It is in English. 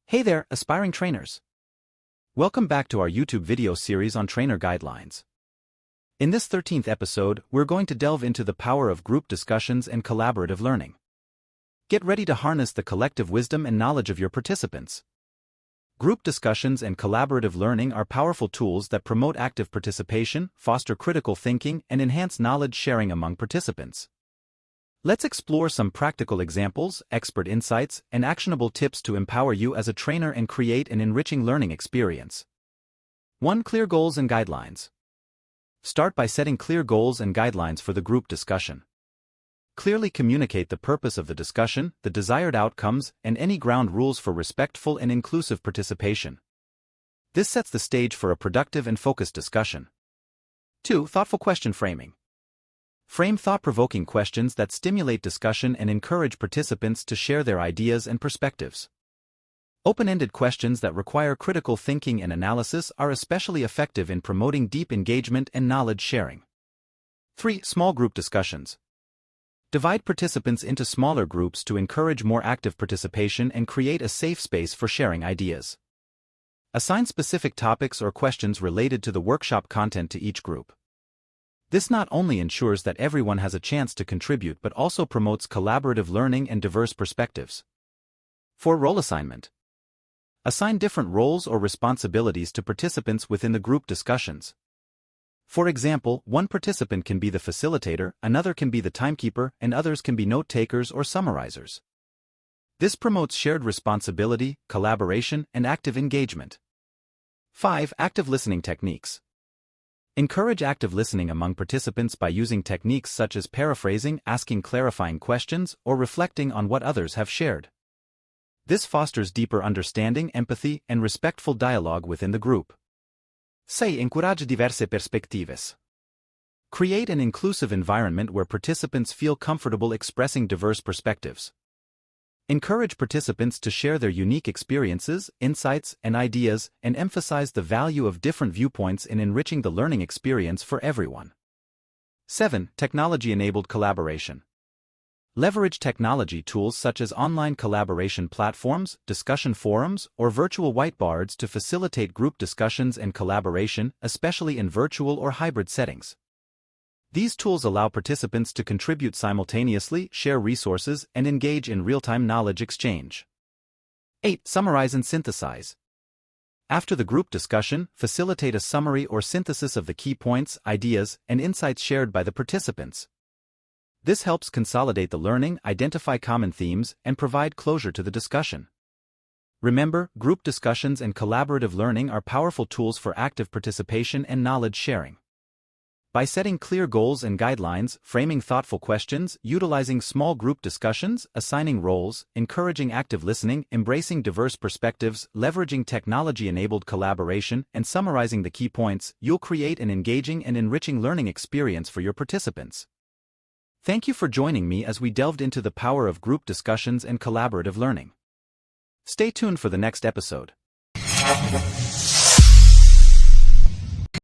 Hey there, aspiring trainers! Welcome back to our YouTube video series on trainer guidelines. In this 13th episode, we're going to delve into the power of group discussions and collaborative learning. Get ready to harness the collective wisdom and knowledge of your participants. Group discussions and collaborative learning are powerful tools that promote active participation, foster critical thinking, and enhance knowledge sharing among participants. Let's explore some practical examples, expert insights, and actionable tips to empower you as a trainer and create an enriching learning experience. 1. Clear goals and guidelines. Start by setting clear goals and guidelines for the group discussion. Clearly communicate the purpose of the discussion, the desired outcomes, and any ground rules for respectful and inclusive participation. This sets the stage for a productive and focused discussion. 2. Thoughtful question framing. Frame thought-provoking questions that stimulate discussion and encourage participants to share their ideas and perspectives. Open-ended questions that require critical thinking and analysis are especially effective in promoting deep engagement and knowledge sharing. 3. Small group discussions. Divide participants into smaller groups to encourage more active participation and create a safe space for sharing ideas. Assign specific topics or questions related to the workshop content to each group. This not only ensures that everyone has a chance to contribute but also promotes collaborative learning and diverse perspectives. 4. Role assignment. Assign different roles or responsibilities to participants within the group discussions. For example, one participant can be the facilitator, another can be the timekeeper, and others can be note-takers or summarizers. This promotes shared responsibility, collaboration, and active engagement. 5. Active listening techniques. Encourage active listening among participants by using techniques such as paraphrasing, asking clarifying questions, or reflecting on what others have shared. This fosters deeper understanding, empathy, and respectful dialogue within the group. 6. Encourage diverse perspectives. Create an inclusive environment where participants feel comfortable expressing diverse perspectives. Encourage participants to share their unique experiences, insights, and ideas, and emphasize the value of different viewpoints in enriching the learning experience for everyone. 7. Technology-enabled collaboration. Leverage technology tools such as online collaboration platforms, discussion forums, or virtual whiteboards to facilitate group discussions and collaboration, especially in virtual or hybrid settings. These tools allow participants to contribute simultaneously, share resources, and engage in real-time knowledge exchange. 8. Summarize and synthesize. After the group discussion, facilitate a summary or synthesis of the key points, ideas, and insights shared by the participants. This helps consolidate the learning, identify common themes, and provide closure to the discussion. Remember, group discussions and collaborative learning are powerful tools for active participation and knowledge sharing. By setting clear goals and guidelines, framing thoughtful questions, utilizing small group discussions, assigning roles, encouraging active listening, embracing diverse perspectives, leveraging technology-enabled collaboration, and summarizing the key points, you'll create an engaging and enriching learning experience for your participants. Thank you for joining me as we delved into the power of group discussions and collaborative learning. Stay tuned for the next episode.